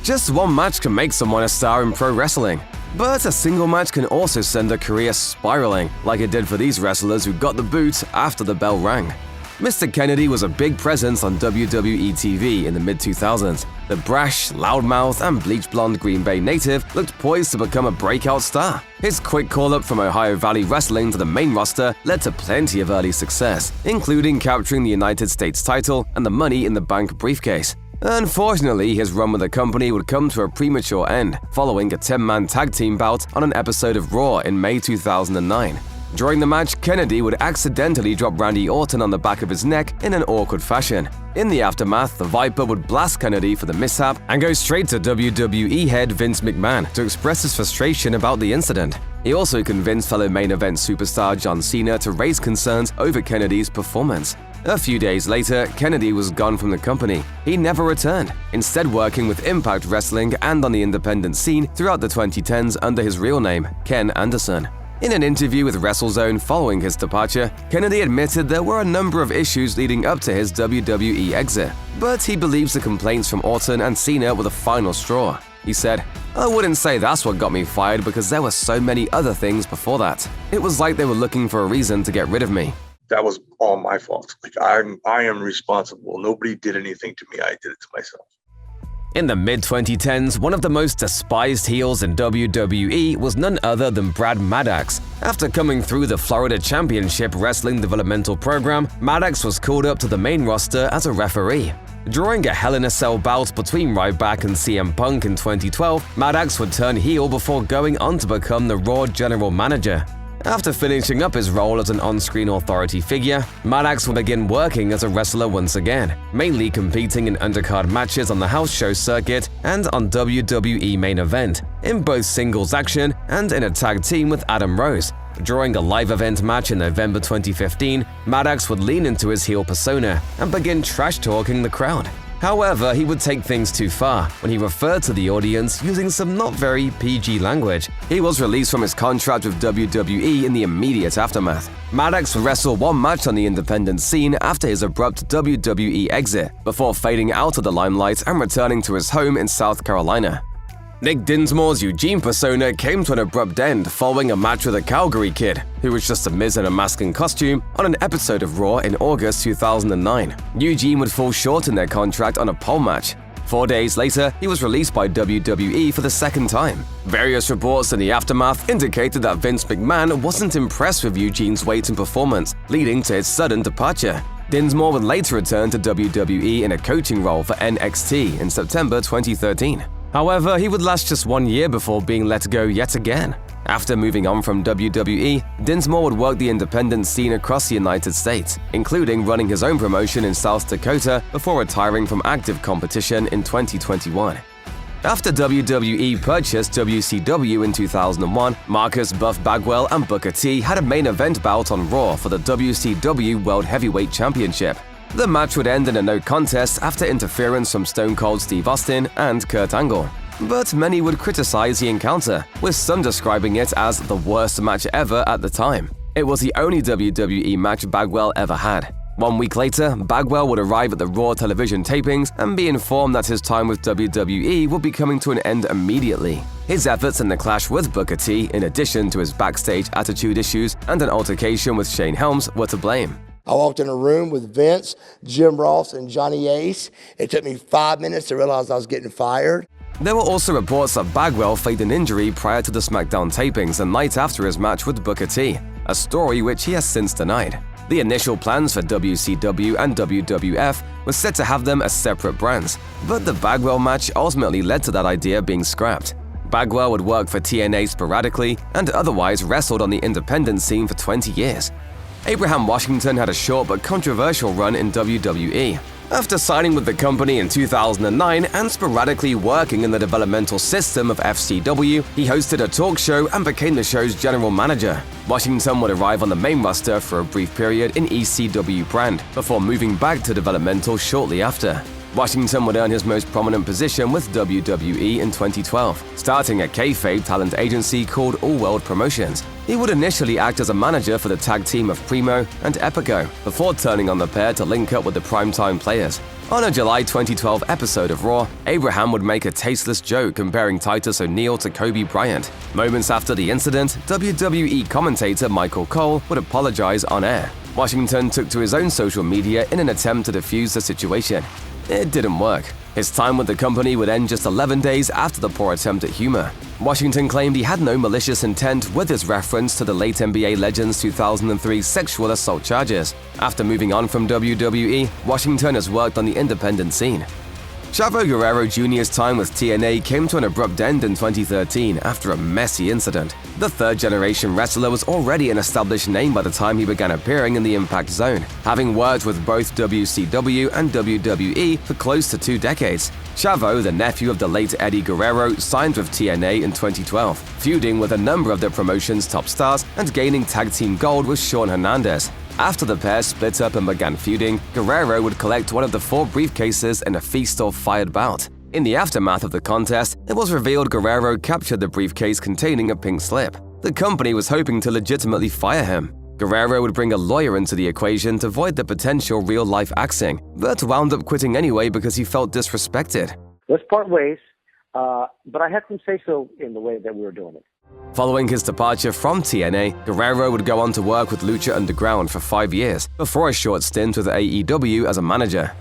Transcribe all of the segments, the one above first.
Just one match can make someone a star in pro wrestling, but a single match can also send a career spiraling, like it did for these wrestlers who got the boot after the bell rang. Mr. Kennedy was a big presence on WWE TV in the mid-2000s. The brash, loudmouth, and bleach blonde Green Bay native looked poised to become a breakout star. His quick call-up from Ohio Valley Wrestling to the main roster led to plenty of early success, including capturing the United States title and the Money in the Bank briefcase. Unfortunately, his run with the company would come to a premature end, following a 10-man tag team bout on an episode of Raw in May 2009. During the match, Kennedy would accidentally drop Randy Orton on the back of his neck in an awkward fashion. In the aftermath, the Viper would blast Kennedy for the mishap and go straight to WWE head Vince McMahon to express his frustration about the incident. He also convinced fellow main event superstar John Cena to raise concerns over Kennedy's performance. A few days later, Kennedy was gone from the company. He never returned, instead working with Impact Wrestling and on the independent scene throughout the 2010s under his real name, Ken Anderson. In an interview with WrestleZone following his departure, Kennedy admitted there were a number of issues leading up to his WWE exit, but he believes the complaints from Orton and Cena were the final straw. He said, "I wouldn't say that's what got me fired because there were so many other things before that. It was like they were looking for a reason to get rid of me." That was all my fault. I am responsible. Nobody did anything to me. I did it to myself. In the mid-2010s, one of the most despised heels in WWE was none other than Brad Maddox. After coming through the Florida Championship Wrestling Developmental Program, Maddox was called up to the main roster as a referee. During a Hell in a Cell bout between Ryback and CM Punk in 2012, Maddox would turn heel before going on to become the Raw General Manager. After finishing up his role as an on-screen authority figure, Maddox would begin working as a wrestler once again, mainly competing in undercard matches on the house show circuit and on WWE Main Event, in both singles action and in a tag team with Adam Rose. During a live event match in November 2015, Maddox would lean into his heel persona and begin trash-talking the crowd. However, he would take things too far when he referred to the audience using some not very PG language. He was released from his contract with WWE in the immediate aftermath. Maddox would wrestle one match on the independent scene after his abrupt WWE exit, before fading out of the limelight and returning to his home in South Carolina. Nick Dinsmore's Eugene persona came to an abrupt end following a match with a Calgary Kid, who was just a Miz in a mask and costume, on an episode of Raw in August 2009. Eugene would fall short in their contract on a pole match. 4 days later, he was released by WWE for the second time. Various reports in the aftermath indicated that Vince McMahon wasn't impressed with Eugene's weight and performance, leading to his sudden departure. Dinsmore would later return to WWE in a coaching role for NXT in September 2013. However, he would last just 1 year before being let go yet again. After moving on from WWE, Dinsmore would work the independent scene across the United States, including running his own promotion in South Dakota before retiring from active competition in 2021. After WWE purchased WCW in 2001, Marcus Buff Bagwell and Booker T had a main event bout on Raw for the WCW World Heavyweight Championship. The match would end in a no contest after interference from Stone Cold Steve Austin and Kurt Angle. But many would criticize the encounter, with some describing it as the worst match ever at the time. It was the only WWE match Bagwell ever had. 1 week later, Bagwell would arrive at the Raw television tapings and be informed that his time with WWE would be coming to an end immediately. His efforts in the clash with Booker T, in addition to his backstage attitude issues and an altercation with Shane Helms, were to blame. I walked in a room with Vince, Jim Ross, and Johnny Ace. It took me 5 minutes to realize I was getting fired. There were also reports that Bagwell faked an injury prior to the SmackDown tapings the night after his match with Booker T, a story which he has since denied. The initial plans for WCW and WWF were set to have them as separate brands, but the Bagwell match ultimately led to that idea being scrapped. Bagwell would work for TNA sporadically and otherwise wrestled on the independent scene for 20 years. Abraham Washington had a short but controversial run in WWE. After signing with the company in 2009 and sporadically working in the developmental system of FCW, he hosted a talk show and became the show's general manager. Washington would arrive on the main roster for a brief period in ECW brand, before moving back to developmental shortly after. Washington would earn his most prominent position with WWE in 2012, starting a kayfabe talent agency called All World Promotions. He would initially act as a manager for the tag team of Primo and Epico, before turning on the pair to link up with the primetime players. On a July 2012 episode of Raw, Abraham would make a tasteless joke comparing Titus O'Neil to Kobe Bryant. Moments after the incident, WWE commentator Michael Cole would apologize on air. Washington took to his own social media in an attempt to defuse the situation. It didn't work. His time with the company would end just 11 days after the poor attempt at humor. Washington claimed he had no malicious intent with his reference to the late NBA legend's 2003 sexual assault charges. After moving on from WWE, Washington has worked on the independent scene. Chavo Guerrero Jr.'s time with TNA came to an abrupt end in 2013 after a messy incident. The third-generation wrestler was already an established name by the time he began appearing in the Impact Zone, having worked with both WCW and WWE for close to 2 decades. Chavo, the nephew of the late Eddie Guerrero, signed with TNA in 2012, feuding with a number of the promotion's top stars and gaining tag team gold with Shawn Hernandez. After the pair split up and began feuding, Guerrero would collect one of the 4 briefcases in a feast or fired bout. In the aftermath of the contest, it was revealed Guerrero captured the briefcase containing a pink slip. The company was hoping to legitimately fire him. Guerrero would bring a lawyer into the equation to avoid the potential real-life axing, but wound up quitting anyway because he felt disrespected. Let's part ways, but I had some say-so in the way that we were doing it. Following his departure from TNA, Guerrero would go on to work with Lucha Underground for 5 years, before a short stint with AEW as a manager.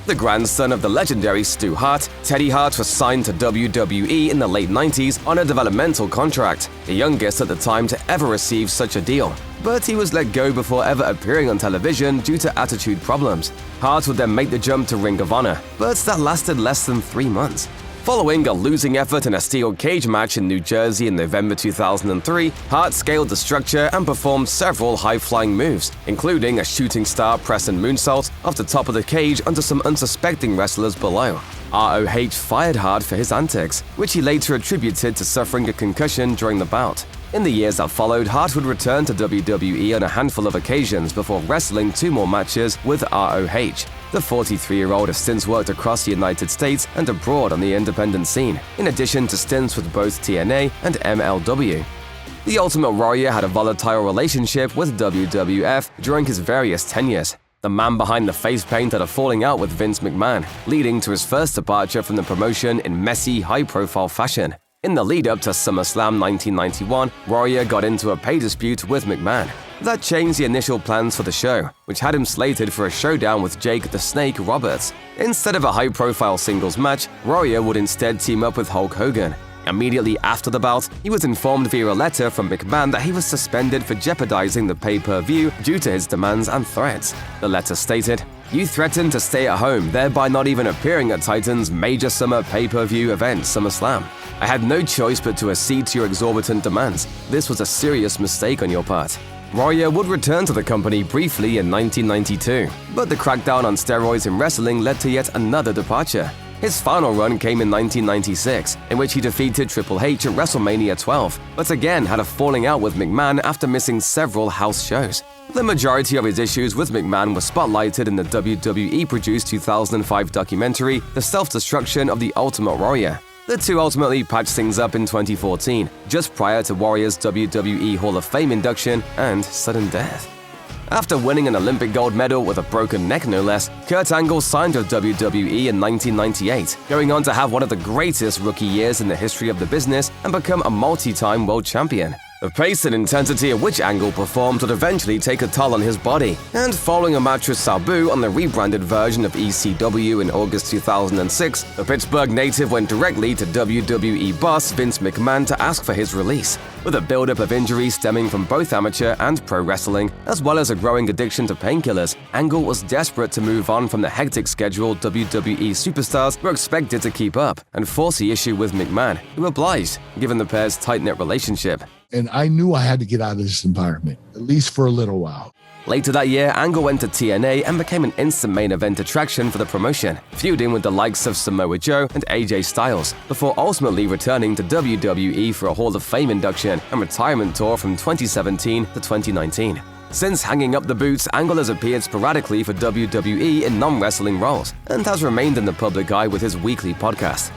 The grandson of the legendary Stu Hart, Teddy Hart was signed to WWE in the late 90s on a developmental contract, the youngest at the time to ever receive such a deal. But he was let go before ever appearing on television due to attitude problems. Hart would then make the jump to Ring of Honor, but that lasted less than 3 months. Following a losing effort in a steel cage match in New Jersey in November 2003, Hart scaled the structure and performed several high-flying moves, including a shooting star press and moonsault off the top of the cage onto some unsuspecting wrestlers below. ROH fired Hart for his antics, which he later attributed to suffering a concussion during the bout. In the years that followed, Hart would return to WWE on a handful of occasions before wrestling 2 more matches with ROH. The 43-year-old has since worked across the United States and abroad on the independent scene, in addition to stints with both TNA and MLW. The Ultimate Warrior had a volatile relationship with WWF during his various tenures. The man behind the face paint had a falling out with Vince McMahon, leading to his first departure from the promotion in messy, high-profile fashion. In the lead-up to SummerSlam 1991, Warrior got into a pay dispute with McMahon. That changed the initial plans for the show, which had him slated for a showdown with Jake the Snake Roberts. Instead of a high-profile singles match, Warrior would instead team up with Hulk Hogan. Immediately after the bout, he was informed via a letter from McMahon that he was suspended for jeopardizing the pay-per-view due to his demands and threats. The letter stated, "You threatened to stay at home, thereby not even appearing at Titan's major summer pay-per-view event, SummerSlam. I had no choice but to accede to your exorbitant demands. This was a serious mistake on your part." Warrior would return to the company briefly in 1992, but the crackdown on steroids in wrestling led to yet another departure. His final run came in 1996, in which he defeated Triple H at WrestleMania 12, but again had a falling out with McMahon after missing several house shows. The majority of his issues with McMahon were spotlighted in the WWE-produced 2005 documentary, The Self-Destruction of the Ultimate Warrior. The two ultimately patched things up in 2014, just prior to Warrior's WWE Hall of Fame induction and sudden death. After winning an Olympic gold medal with a broken neck no less, Kurt Angle signed with WWE in 1998, going on to have one of the greatest rookie years in the history of the business and become a multi-time world champion. The pace and intensity at which Angle performed would eventually take a toll on his body, and following a match with Sabu on the rebranded version of ECW in August 2006, the Pittsburgh native went directly to WWE boss Vince McMahon to ask for his release. With a buildup of injuries stemming from both amateur and pro wrestling, as well as a growing addiction to painkillers, Angle was desperate to move on from the hectic schedule WWE superstars were expected to keep up and force the issue with McMahon, who obliged, given the pair's tight-knit relationship. And I knew I had to get out of this environment, at least for a little while. Later that year, Angle went to TNA and became an instant main event attraction for the promotion, feuding with the likes of Samoa Joe and AJ Styles, before ultimately returning to WWE for a Hall of Fame induction and retirement tour from 2017 to 2019. Since hanging up the boots, Angle has appeared sporadically for WWE in non-wrestling roles and has remained in the public eye with his weekly podcast.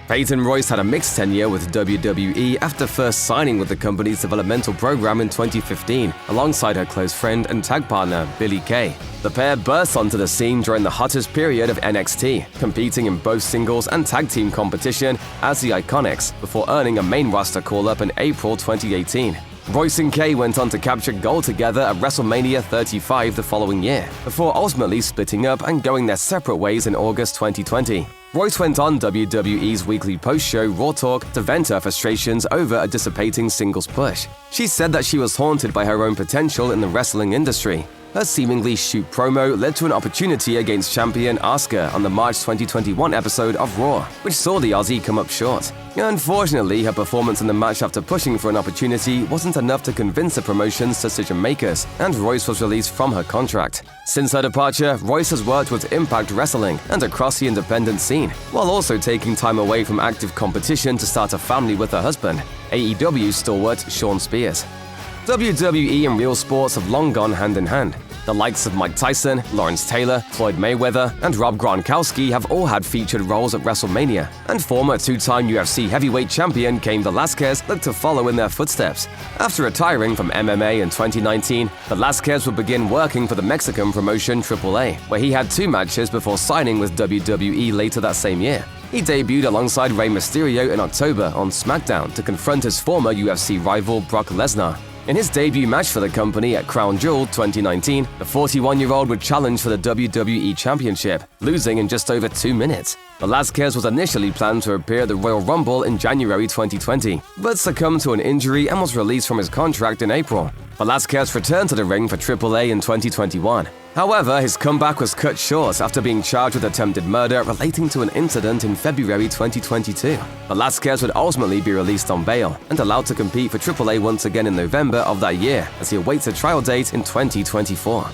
Peyton Royce had a mixed tenure with WWE after first signing with the company's developmental program in 2015, alongside her close friend and tag partner, Billie Kay. The pair burst onto the scene during the hottest period of NXT, competing in both singles and tag team competition as the Iconics, before earning a main roster call-up in April 2018. Royce and Kay went on to capture gold together at WrestleMania 35 the following year, before ultimately splitting up and going their separate ways in August 2020. Royce went on WWE's weekly post-show Raw Talk to vent her frustrations over a dissipating singles push. She said that she was haunted by her own potential in the wrestling industry. Her seemingly shoot promo led to an opportunity against champion Asuka on the March 2021 episode of Raw, which saw the Aussie come up short. Unfortunately, her performance in the match after pushing for an opportunity wasn't enough to convince the promotion's decision-makers, and Royce was released from her contract. Since her departure, Royce has worked with Impact Wrestling and across the independent scene, while also taking time away from active competition to start a family with her husband, AEW stalwart Shawn Spears. WWE and real sports have long gone hand in hand. The likes of Mike Tyson, Lawrence Taylor, Floyd Mayweather, and Rob Gronkowski have all had featured roles at WrestleMania, and former two-time UFC heavyweight champion Cain Velasquez looked to follow in their footsteps. After retiring from MMA in 2019, Velasquez would begin working for the Mexican promotion AAA, where he had 2 matches before signing with WWE later that same year. He debuted alongside Rey Mysterio in October on SmackDown to confront his former UFC rival Brock Lesnar. In his debut match for the company at Crown Jewel 2019, the 41-year-old would challenge for the WWE Championship, losing in just over 2 minutes. Velasquez was initially planned to appear at the Royal Rumble in January 2020, but succumbed to an injury and was released from his contract in April. Velasquez returned to the ring for AAA in 2021. However, his comeback was cut short after being charged with attempted murder relating to an incident in February 2022. Velasquez would ultimately be released on bail and allowed to compete for AAA once again in November of that year as he awaits a trial date in 2024.